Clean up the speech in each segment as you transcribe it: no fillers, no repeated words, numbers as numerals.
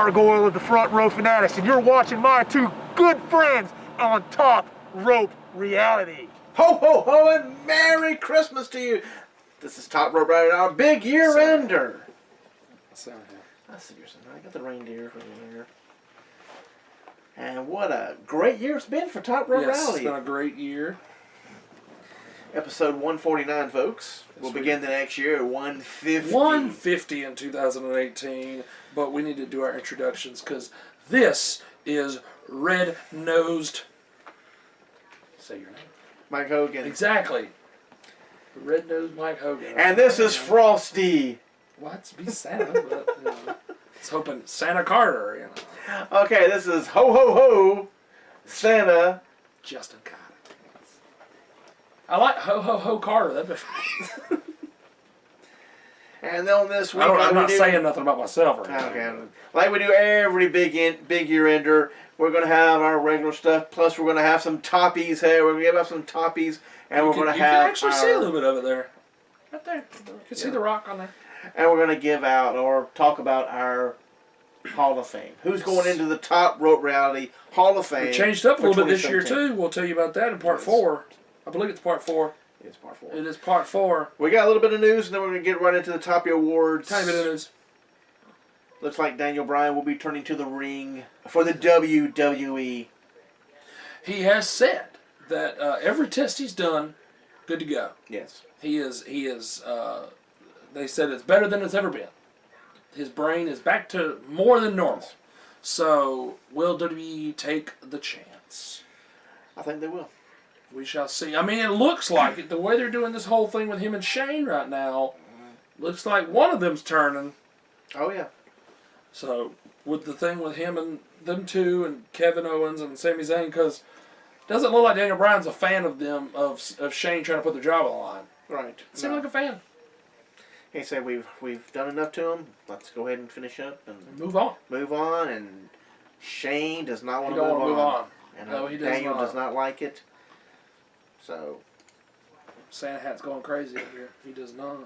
gargoyle of the Front Row Fanatics, and you're watching my two good friends on Top Rope Reality. Ho, ho, ho, and Merry Christmas to you. This is Top Rope Reality, our big year-ender. I see you're saying. I got the reindeer from here. And what a great year it's been for Top Rope Reality. It's been a great year. Episode 149, folks. We'll begin the next year at 150. 150 in 2018, but we need to do our introductions because this is Red-Nosed. Say your name. Mike Hogan. Exactly. The Red-Nosed Mike Hogan. And this is Frosty. What? Be Santa, but, you know, it's hoping Santa Carter, you know. Okay, this is Ho Ho Ho Santa Justin Carter. I like Ho Ho Ho Carter. That'd be fun. And on this week, I'm not saying nothing about myself or anything. Okay. Like we do every big year ender, we're going to have our regular stuff. Plus, we're going to have some toppies here. We're going to give out some toppies, and we're going to have. You can actually see a little bit of it there, right there. You can see the rock on there. And we're going to give out or talk about our Hall of Fame. Who's going into the Top Rope Reality Hall of Fame? We changed up a little bit this year too. We'll tell you about that in part 4. I believe it's part 4. It's part 4. It is part 4. We got a little bit of news, and then we're going to get right into the Toppy Awards. Tiny bit of news. Looks like Daniel Bryan will be turning to the ring for the WWE. He has said that every test he's done, good to go. Yes. He is. They said it's better than it's ever been. His brain is back to more than normal. So, will WWE take the chance? I think they will. We shall see. I mean, it looks like it. The way they're doing this whole thing with him and Shane right now, looks like one of them's turning. Oh, yeah. So, with the thing with him and them two and Kevin Owens and Sami Zayn, because it doesn't look like Daniel Bryan's a fan of them, of Shane trying to put their job on the line. Right. Seemed like a fan. He said, we've done enough to him. Let's go ahead and finish up and move on. Move on, and Shane does not want to move on. And no, he Daniel does not like it. So, Santa Hat's going crazy up here. He does not.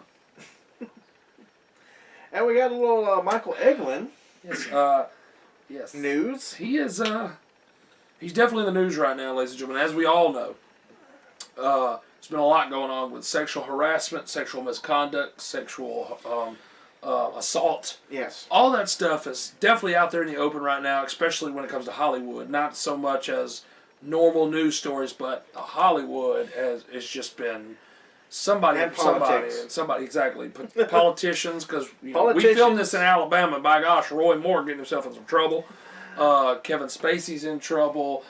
And we got a little Michael Eglin. Yes. Yes. News. He is. He's definitely in the news right now, ladies and gentlemen. As we all know, there's been a lot going on with sexual harassment, sexual misconduct, sexual assault. Yes. All that stuff is definitely out there in the open right now, especially when it comes to Hollywood. Not so much as normal news stories, but Hollywood has just been somebody exactly. Politicians, because we filmed this in Alabama. By gosh, Roy Moore getting himself in some trouble. Kevin Spacey's in trouble.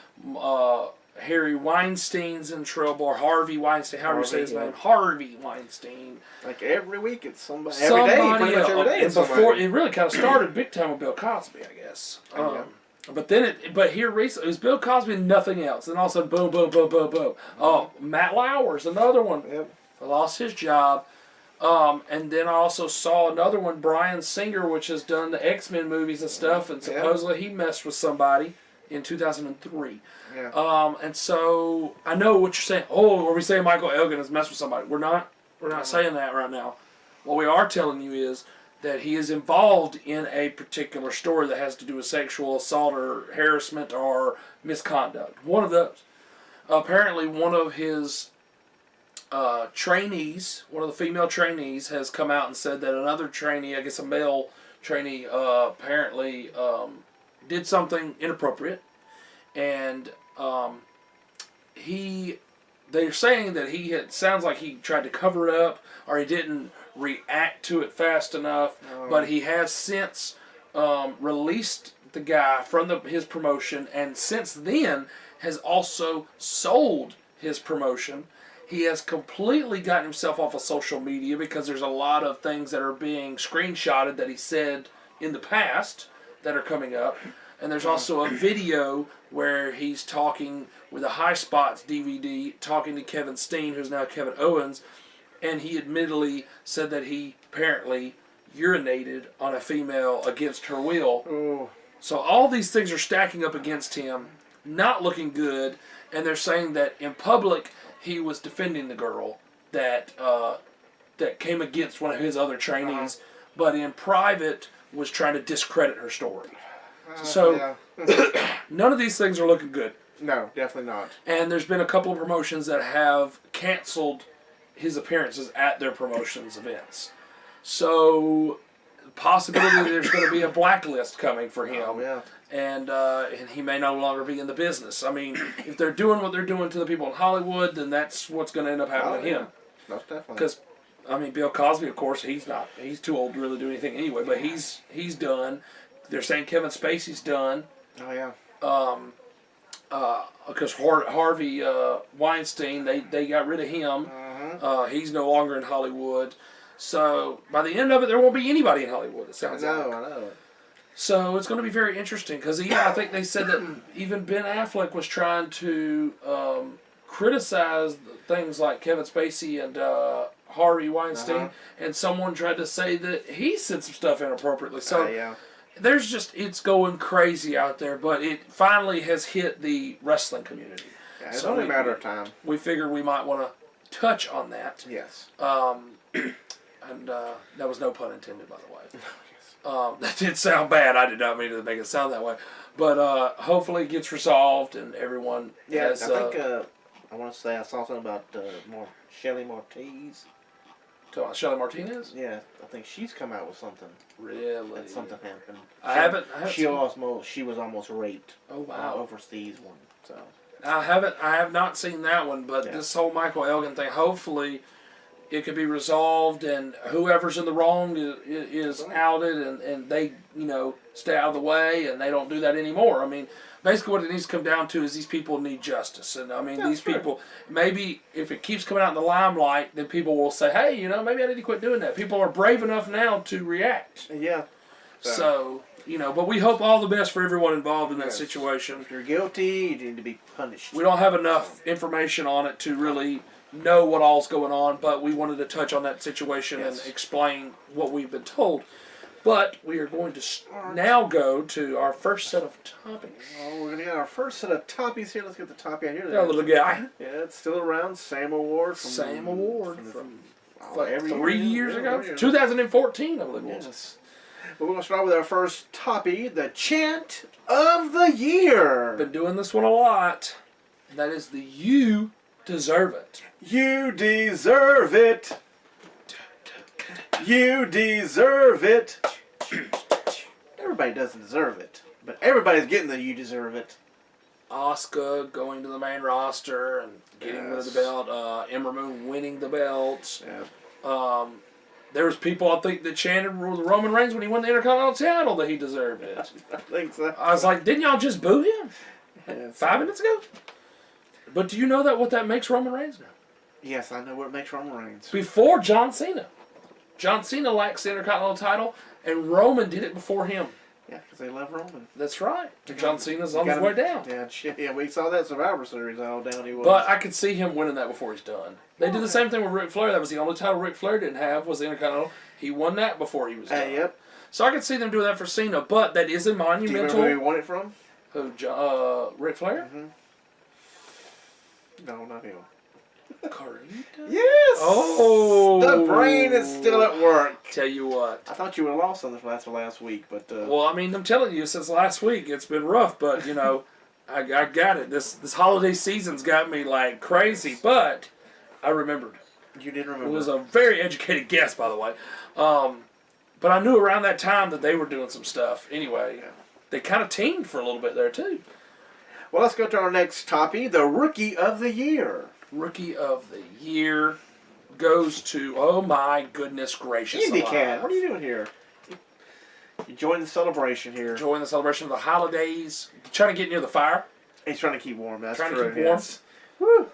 Harry Weinstein's in trouble, or Harvey Weinstein, however you say his name. Harvey Weinstein. Like every week it's somebody every day, pretty much every day. And before it really kind of started big time with Bill Cosby, I guess. But then here recently, it was Bill Cosby and nothing else. And all of a sudden, boom, boom, boom, boom, boom. Oh, Matt Lauer's another one. Yep. Lost his job. And then I also saw another one, Bryan Singer, which has done the X-Men movies and stuff. And supposedly he messed with somebody in 2003. Yeah. And so I know what you're saying. Oh, are we saying Michael Elgin has messed with somebody? We're not saying that right now. What we are telling you is that he is involved in a particular story that has to do with sexual assault or harassment or misconduct. One of those. Apparently, one of his trainees, one of the female trainees, has come out and said that another trainee, I guess a male trainee, apparently did something inappropriate. And they're saying that sounds like he tried to cover it up, or he didn't react to it fast enough. But he has since released the guy from his promotion, and since then has also sold his promotion. He has completely gotten himself off of social media because there's a lot of things that are being screenshotted that he said in the past that are coming up. And there's also a video where he's talking with a High Spots DVD, talking to Kevin Steen, who's now Kevin Owens, and he admittedly said that he apparently urinated on a female against her will. Oh. So all these things are stacking up against him, not looking good, and they're saying that in public he was defending the girl that came against one of his other trainees, but in private was trying to discredit her story. So none of these things are looking good. No, definitely not. And there's been a couple of promotions that have canceled his appearances at their promotions events. So, possibility that there's going to be a blacklist coming for him. Oh, yeah. And he may no longer be in the business. I mean, if they're doing what they're doing to the people in Hollywood, then that's what's going to end up happening to him. Most definitely. Because, I mean, Bill Cosby, of course, he's too old to really do anything anyway, but he's done. They're saying Kevin Spacey's done. Oh, yeah. Because Harvey Weinstein, they got rid of him. He's no longer in Hollywood. So by the end of it, there won't be anybody in Hollywood. It sounds like. I know. So it's going to be very interesting because I think they said that even Ben Affleck was trying to criticize things like Kevin Spacey and Harvey Weinstein, and someone tried to say that he said some stuff inappropriately. So. There's it's going crazy out there, but it finally has hit the wrestling community. Yeah, it's only a matter of time. We figured we might want to touch on that. Yes. And that was no pun intended, by the way. That did sound bad. I did not mean to make it sound that way. But hopefully it gets resolved and everyone has... I think, I want to say I saw something about Shelly Martinez. Shelly Martinez? Yeah, I think she's come out with something. Really? That something happened. I haven't she was almost raped. Oh wow! Overseas one. So I have not seen that one, but this whole Michael Elgin thing. Hopefully, it could be resolved, and whoever's in the wrong is outed, and they stay out of the way, and they don't do that anymore. I mean. Basically, what it needs to come down to is these people need justice. And, I mean, these people, maybe if it keeps coming out in the limelight, then people will say, hey, maybe I need to quit doing that. People are brave enough now to react. Yeah. So but we hope all the best for everyone involved in that situation. If you're guilty, you need to be punished. We don't have enough information on it to really know what all's going on, but we wanted to touch on that situation and explain what we've been told. But we are going to now go to our first set of topics. Oh, we're going to get our first set of toppies here. Let's get the toppy out here. That little guy. Yeah, it's still around. Same award. From every 3 years ago? 2014, I believe it was. Yes. But we're going to start with our first toppy, the Chant of the Year. Been doing this one a lot. That is the You Deserve It. You deserve it. You deserve it. Everybody doesn't deserve it, but everybody's getting the you deserve it. Asuka going to the main roster and getting rid of the belt. Ember Moon winning the belt. Yeah. There was people I think that chanted Roman Reigns when he won the Intercontinental title that he deserved it. I think so. I was like, didn't y'all just boo him? Yeah, 5 minutes ago? But do you know what that makes Roman Reigns now? Yes, I know what makes Roman Reigns. Before John Cena. John Cena lacks the Intercontinental title, and Roman did it before him. Yeah, because they love Roman. That's right. John Cena's on his way down. Yeah, we saw that Survivor Series, how down he was. But I could see him winning that before he's done. They did the same thing with Ric Flair. That was the only title Ric Flair didn't have was the Intercontinental. He won that before he was done. Yep. So I could see them doing that for Cena, but that is a monumental... Do you remember who he won it from? Who, Ric Flair? Mm-hmm. No, not him. Carita? Yes! Oh! The brain is still at work. Tell you what. I thought you would have lost on this last week, but... Well, I mean, I'm telling you, since last week, it's been rough, but, I got it. This holiday season's got me like crazy, but I remembered. You did remember. It was a very educated guess, by the way. But I knew around that time that they were doing some stuff. Anyway, they kind of teamed for a little bit there, too. Well, let's go to our next topic, the Rookie of the Year. Rookie of the Year goes to, oh my goodness gracious Indy alive. Cat, what are you doing here? You join the celebration here. Join the celebration of the holidays. Trying to get near the fire. He's trying to keep warm. That's trying true. to keep warm. Yes. Woo.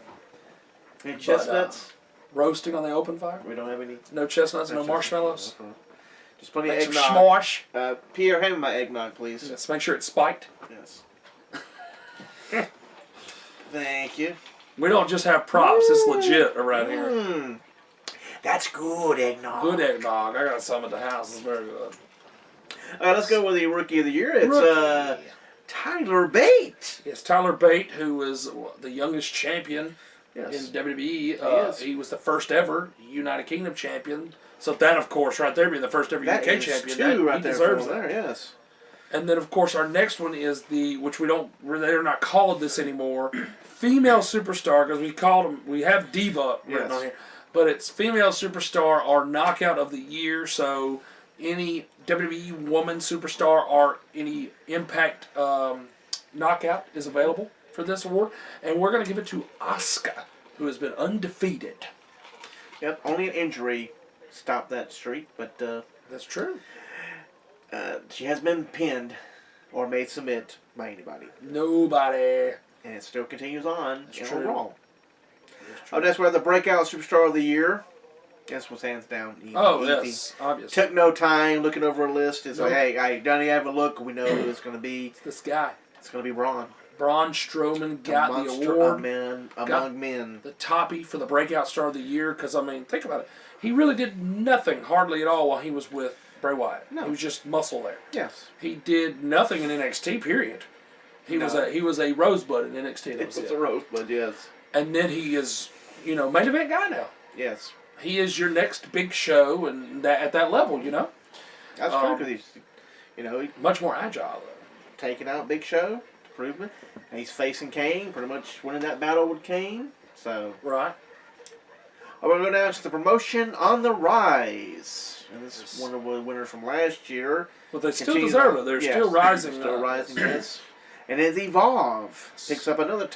Any chestnuts? Roasting on the open fire. We don't have any. No chestnuts, no marshmallows. Just plenty of Make some eggnog. schmosh. Pierre, hand me my eggnog, please. Let's make sure it's spiked. Yes. Thank you. We don't just have props. It's legit around here. That's good eggnog. Good eggnog. I got some at the house. It's very good. Let's go with the Rookie of the Year. It's Tyler Bate. Yes, Tyler Bate, who is the youngest champion in WWE. He was the first ever United Kingdom champion. So that, of course, right there being the first ever UK champion, two right he there deserves that. that. Yes. And then, of course, our next one is which they're not called this anymore, female superstar, because we have Diva written on here, but it's female superstar or knockout of the year, so any WWE woman superstar or any Impact knockout is available for this award, and we're going to give it to Asuka, who has been undefeated. Yep, only an injury stopped that streak, but that's true. She has been pinned or made submit by anybody. Nobody. And it still continues on That's in true. Raw. Oh, that's where the Breakout Superstar of the Year. This was hands down easy. Yes, obviously. Took no time looking over a list. It's like, hey, I don't even have a look. We know who it's going to be. It's this guy. It's going to be Braun. Braun Strowman got the award. Among men. The Toppy for the Breakout Star of the Year, because, I mean, think about it. He really did nothing, hardly at all, while he was with Bray Wyatt. No. He was just muscle there. Yes. He did nothing in NXT, period. He was a rosebud in NXT. It was a rosebud, yes. And then he is, main event guy now. Yes. He is your next big show, and at that level, That's true, because he's, much more agile, though. Taking out Big Show to prove it. And he's facing Kane, pretty much winning that battle with Kane. So. Right. I'm going to go down to the promotion on the rise. And this is one of the winners from last year. But they still deserve it. They're still rising. Still rising, yes. And as Evolve picks up another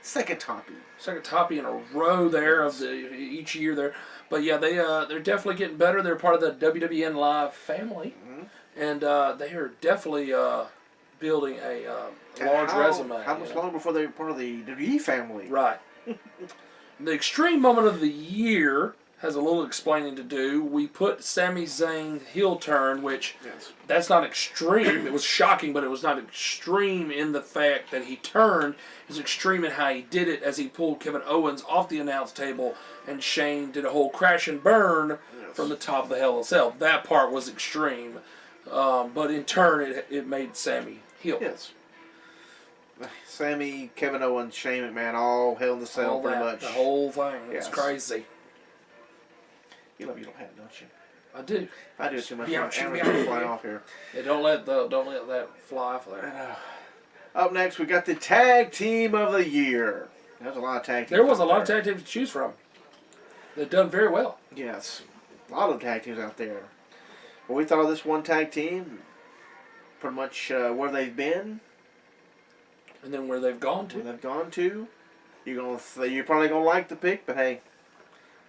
second Toppy. Second Toppy in a row there of each year there. But yeah, they're definitely getting better. They're part of the WWN Live family. Mm-hmm. And they are definitely building a large resume. How much longer before they're part of the WWE family? Right. The Extreme Moment of the Year has a little explaining to do. We put Sami Zayn's heel turn, which that's not extreme. It was shocking, but it was not extreme in the fact that he turned. It was extreme in how he did it as he pulled Kevin Owens off the announce table, and Shane did a whole crash and burn from the top of the Hell in a Cell. That part was extreme, but in turn it made Sami heel. Yes. Sami, Kevin Owens, Shane McMahon, all Hell in the Cell pretty much. The whole thing. It's crazy. You love your little hat, don't you? I do. I do too much. I'm fly off here. Yeah, don't let that fly off there. Up next, we got the Tag Team of the Year. There's a lot of tag teams. There was a lot of tag teams to choose from. They've done very well. Yes. A lot of tag teams out there. Well, we thought of this one tag team, pretty much where they've been. And then where they've gone to. You're probably gonna like the pick, but hey,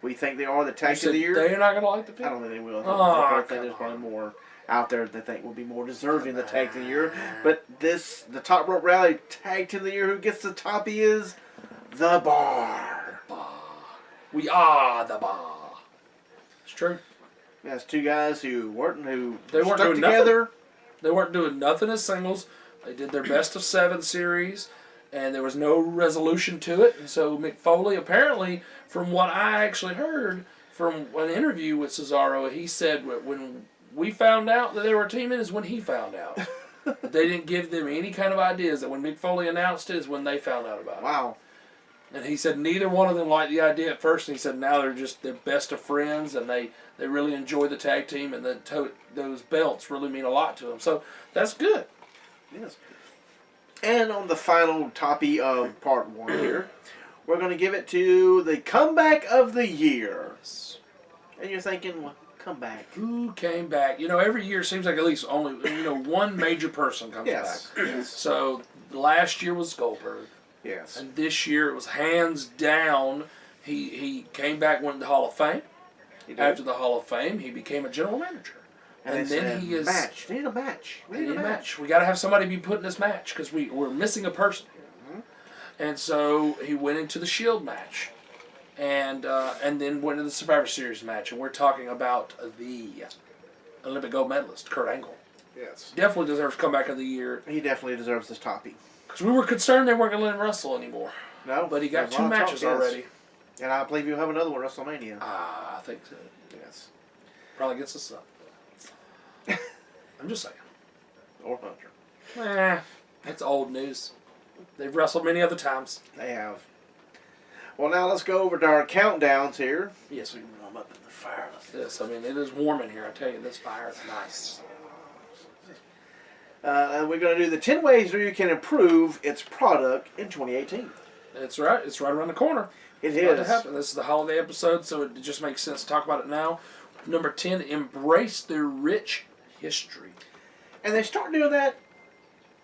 we think they are the tag team of the year. They're not gonna like the pick. I don't think they will. I think there's probably more out there that they think will be more deserving of the tag team of the year. But the Top Rope Rally tag team of the year, who gets the Toppy is the Bar. We are the Bar. It's true. That's two guys who weren't stuck doing together. Nothing. They weren't doing nothing as singles. They did their best of 7 series, and there was no resolution to it. And so Mick Foley, apparently, from what I actually heard from an interview with Cesaro, he said when we found out that they were teaming is when he found out. They didn't give them any kind of ideas. That when Mick Foley announced it is when they found out about it. Wow. And he said neither one of them liked the idea at first. And he said now they're best of friends, and they really enjoy the tag team, and those belts really mean a lot to them. So that's good. Yes. And on the final Toppy of part 1 here, we're going to give it to the Comeback of the Year. Yes. And you're thinking, well, comeback. Who came back? Every year it seems like at least only one major person comes back. Yes. So last year was Goldberg. Yes. And this year it was hands down. He came back, went to the Hall of Fame. After the Hall of Fame, he became a general manager. And then he is match. We need a match. We need a match. We got to have somebody be put in this match because we're missing a person here. Mm-hmm. And so he went into the Shield match, and then went into the Survivor Series match. And we're talking about the Olympic gold medalist Kurt Angle. Yes. Definitely deserves comeback of the year. He definitely deserves this Toppy. Because we were concerned they weren't going to let him wrestle anymore. No. But he got 2 matches already. And I believe you'll have another one at WrestleMania. I think so. Yes. Probably gets us up. I'm just saying. Or Hunter. That's old news. They've wrestled many other times. They have. Well, now let's go over to our countdowns here. Yes, we can warm up in the fire. Yes, I mean, it is warm in here. I tell you, this fire is nice. And we're going to do the 10 ways Drew can improve its product in 2018. That's right. It's right around the corner. It About to is. happen. This is the holiday episode, so it just makes sense to talk about it now. Number 10, embrace their rich history. And they start doing that,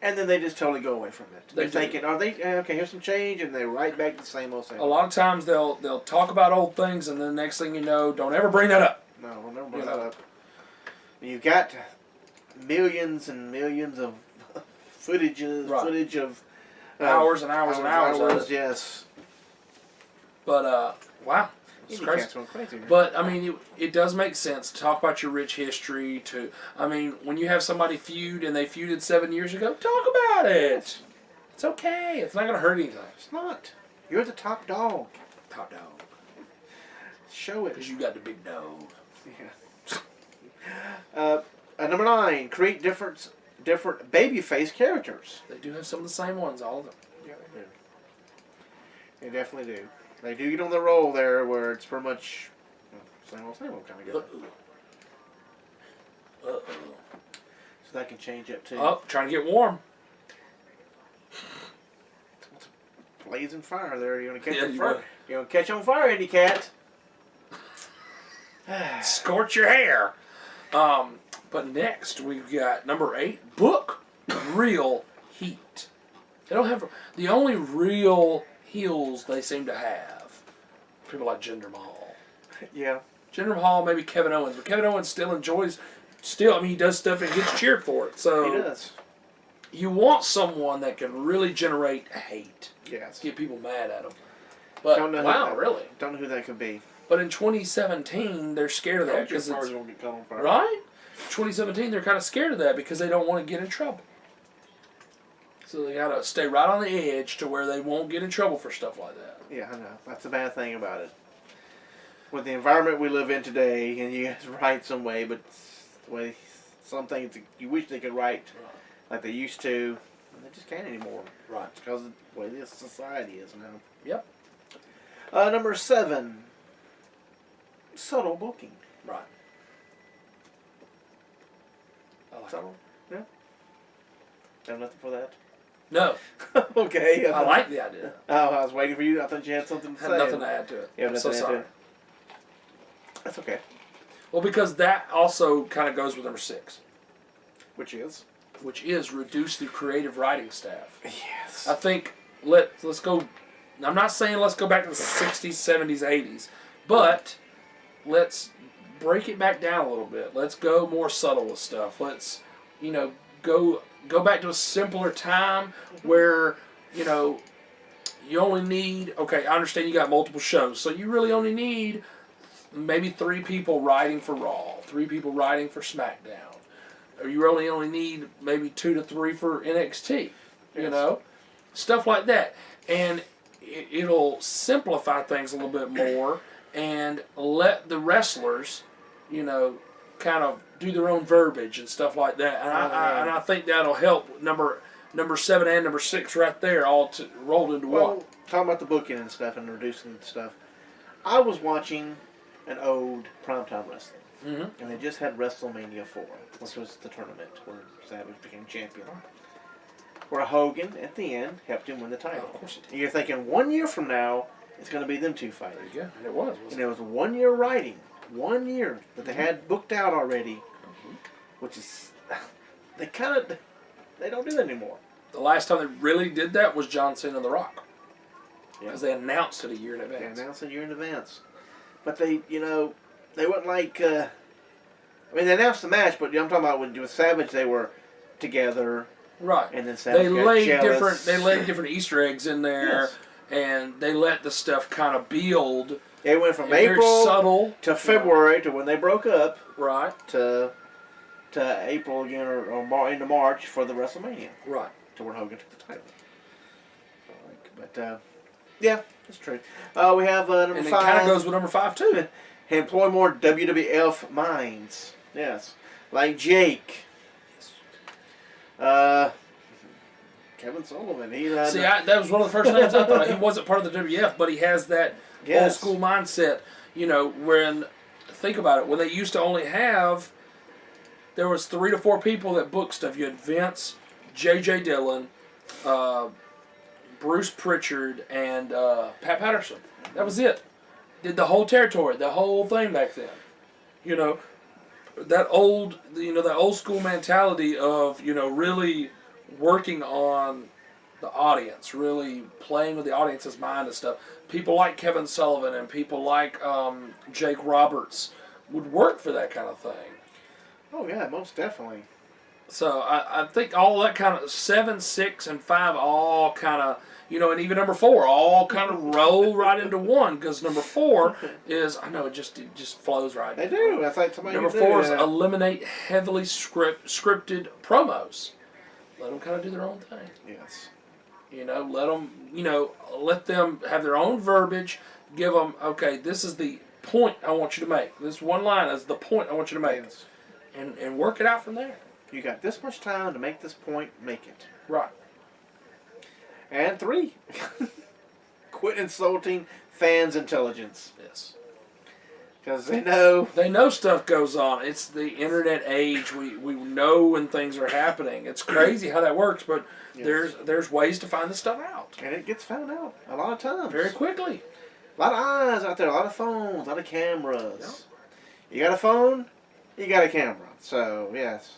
and then they just totally go away from it. They They're thinking, are they, okay, here's some change, and they're right back to the same old A lot of times they'll talk about old things, and then the next thing you know, don't ever bring that up. No, we'll never bring that up. You've got millions and millions of footage of hours and hours and hours of it. Yes. But, wow. It's crazy. Crazy. But, I mean, it does make sense to talk about your rich history. I mean, when you have somebody feud and they feuded 7 years ago, talk about it. It's okay. It's not going to hurt anything. It's not. You're the top dog. Top dog. Show it. Because you got the big dog. Yeah. Number 9, create different babyface characters. They do have some of the same ones, all of them. Yeah, they do. They definitely do. They do get on the roll there where it's pretty much same old kind of good. Uh-oh. So that can change up too. Oh, trying to get warm. It's blazing fire there. You're gonna catch on you fire. will. You're gonna catch on fire, Eddie Cat. Scorch your hair. But next we've got number 8, book real heat. They don't have the only real heels they seem to have. People like Jinder Mahal. Yeah. Jinder Mahal, maybe Kevin Owens, but Kevin Owens still enjoys. I mean, he does stuff and gets cheered for it. So He does. you want someone that can really generate hate. Yes. Get people mad at him. But wow, really? Don't know who that could be. But in 2017, they're scared of that because it's gonna get caught on fire. right. 2017, they're kind of scared of that because they don't want to get in trouble. So they gotta stay right on the edge to where they won't get in trouble for stuff like that. Yeah, I know. That's the bad thing about it. With the environment we live in today, and you guys write some way, but the way some things you wish they could write like they used to, and they just can't anymore. Right. It's because of the way this society is now. Yep. Number 7, subtle booking. Right. I like Subtle? Yeah. Have nothing for that? No, Okay. I like the idea. Oh, I was waiting for you. I thought you had something to I say. have nothing to add to it. You have I'm nothing so to add to sorry. it? That's okay. Well, because that also kind of goes with number 6, Which is? which is reduce the creative writing staff. Yes. I think let's go. I'm not saying let's go back to the 60s, 70s, 80s, but let's break it back down a little bit. Let's go more subtle with stuff. Let's, go back to a simpler time where, you only need, okay, I understand you got multiple shows, so you really only need maybe 3 people writing for Raw, 3 people writing for SmackDown, or you only need maybe 2 to 3 for NXT, stuff like that. And it'll simplify things a little bit more and let the wrestlers, kind of do their own verbiage and stuff like that. And I think that'll help number 7 and number 6 right there all rolled into one. Talking about the booking and stuff and reducing stuff, I was watching an old primetime wrestling, and they just had WrestleMania 4, which was the tournament where Savage became champion. Where Hogan, at the end, helped him win the title. Of course he did. And you're thinking 1 year from now, it's going to be them 2 fighting. There you go. And it was. And it was 1 year writing. 1 year that they had booked out already, which is, they don't do that anymore. The last time they really did that was John Cena and The Rock. Because they announced it a year in advance. They announced it a year in advance. But they wouldn't like, they announced the match, but I'm talking about with Savage, they were together. Right. And then Savage they laid different Easter eggs in there, Yes. and they let the stuff kind of build. It went from Very April subtle to February to when they broke up. Right. To April again or into March for the WrestleMania. Right. To where Hogan took the title. But yeah, that's true. We have number 5. And it kind of goes with number 5 too. Employ more WWF minds. Yes, like Jake. Kevin Sullivan. That was one of the first names I thought. He wasn't part of the WWF, but he has that old school mindset. When think about it, when they used to only have there was 3 to 4 people that booked stuff. You had Vince, J.J. Dillon, Bruce Pritchard, and Pat Patterson. That was it. Did the whole territory, the whole thing back then. You know, that old school mentality of, you know, really working on the audience, really playing with the audience's mind and stuff. People like Kevin Sullivan and people like Jake Roberts would work for that kind of thing. Oh yeah, most definitely. So I think all that kind of 7, 6, and 5 all kind of, you know, and even number 4 all kind of roll right into one, because number 4 is, I know it just flows right. They do. That's like somebody. Number 4 is eliminate heavily scripted promos. Let them kind of do their own thing. Yes. You know, let them have their own verbiage. Give them, okay, this is the point I want you to make. This one line is the point I want you to make. Yes. And work it out from there. You got this much time to make this point, make it. Right. And 3. Quit insulting fans' intelligence. Yes. Because they know. They know stuff goes on. It's the internet age. We know when things are happening. It's crazy how that works, but Yes. there's ways to find this stuff out. And it gets found out a lot of times. Very quickly. A lot of eyes out there, a lot of phones, a lot of cameras. Yep. You got a phone, you got a camera. So, yes.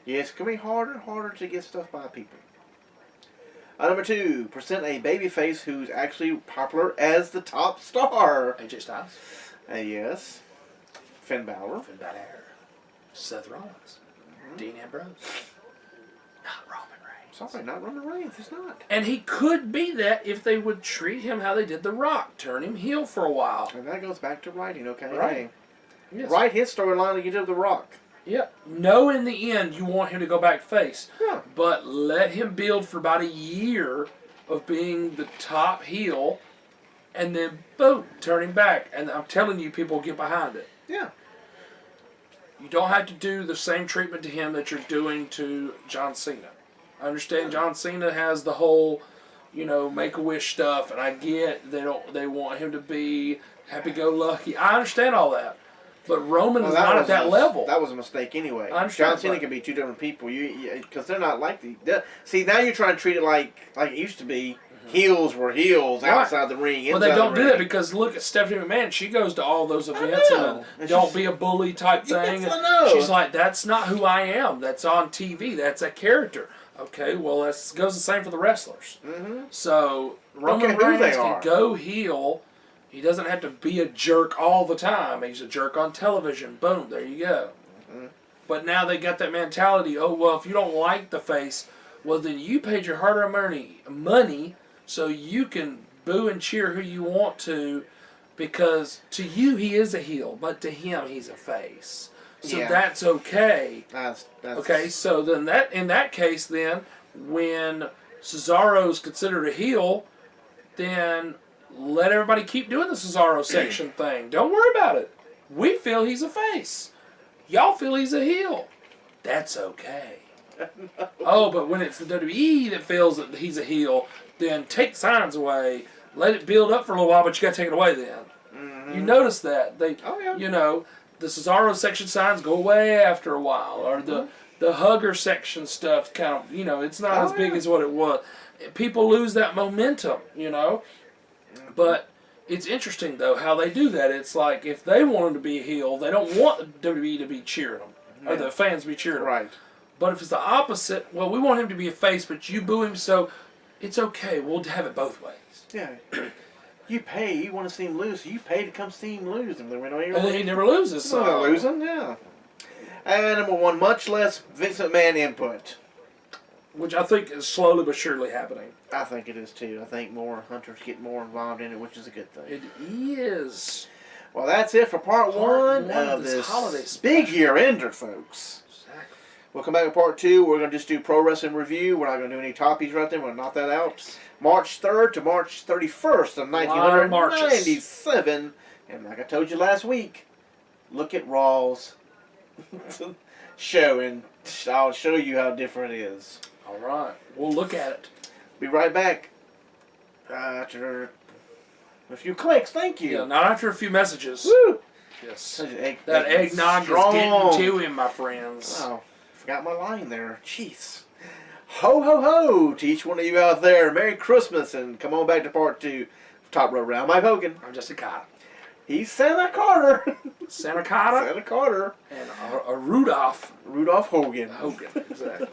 Yes, it can be harder and harder to get stuff by people. Number 2, present a babyface who's actually popular as the top star. AJ Styles. Yes. Finn Balor. Finn Balor. Seth Rollins. Dean Ambrose. Not Roman Reigns. Sorry, not Roman Reigns. He's not. And he could be that if they would treat him how they did The Rock. Turn him heel for a while. And that goes back to writing, okay? Right. Hey, Yes. write his storyline like you did with The Rock. Yeah. No, in the end, you want him to go back face. Yeah. But let him build for about a year of being the top heel, and then, boom, turn him back. And I'm telling you, people will get behind it. Yeah. You don't have to do the same treatment to him that you're doing to John Cena. I understand John Cena has the whole, you know, Make-A-Wish stuff, and I get they want him to be happy-go-lucky. I understand all that. But Roman is not at that level. That was a mistake anyway. I understand, John Cena can be 2 different people. Because they're not like see, now you're trying to treat it like it used to be. Heels were heels outside the ring. Well, they don't do that because look at Stephanie McMahon. She goes to all those events and don't be a bully type thing. Yes, I know. She's like, that's not who I am. That's on TV. That's a character. Okay, well, that goes the same for the wrestlers. Mm-hmm. So Roman Reigns can go heel. He doesn't have to be a jerk all the time. He's a jerk on television. Boom, there you go. Mm-hmm. But now they got that mentality, oh, well, if you don't like the face, well, then you paid your hard-earned money so you can boo and cheer who you want to, because to you he is a heel, but to him he's a face. So that's okay. That's okay. So then in that case, then when Cesaro's considered a heel, then let everybody keep doing the Cesaro section thing. Don't worry about it. We feel he's a face. Y'all feel he's a heel. That's okay. Oh, but when it's the WWE that feels that he's a heel, then take signs away. Let it build up for a little while, but you got to take it away then. Mm-hmm. You notice that. You know, the Cesaro section signs go away after a while, or the hugger section stuff kind of, you know, it's not as big as what it was. People lose that momentum, you know. But it's interesting, though, how they do that. It's like if they want him to be a heel, they don't want the WWE to be cheering him, or the fans to be cheering him. Right. But if it's the opposite, well, we want him to be a face, but you boo him, so it's okay. We'll have it both ways. Yeah. You pay. You want to see him lose, so you pay to come see him lose. And then he never loses. So. Not losing, yeah. And number 1, much less Vince McMahon input. Which I think is slowly but surely happening. I think it is too. I think more hunters get more involved in it, which is a good thing. It is. Well, that's it for part one of this holiday big year ender, folks. Exactly. We'll come back to part 2. We're going to just do pro wrestling review. We're not going to do any toppies right there. We're going to knock that out. March 3rd to March 31st of 1997. And like I told you last week, look at Raw's show, and I'll show you how different it is. All right. We'll look at it. Be right back after a few clicks. Thank you. Yeah, not after a few messages. Woo! Yes. That eggnog strong. is getting to him, my friends. Oh, forgot my line there. Jeez. Ho, ho, ho to each one of you out there. Merry Christmas, and come on back to part 2 of Top Rope Round. Mike Hogan. I'm just a guy. He's Santa Carter. Santa Carter. Santa Carter. And a Rudolph. Rudolph Hogan. Hogan, exactly.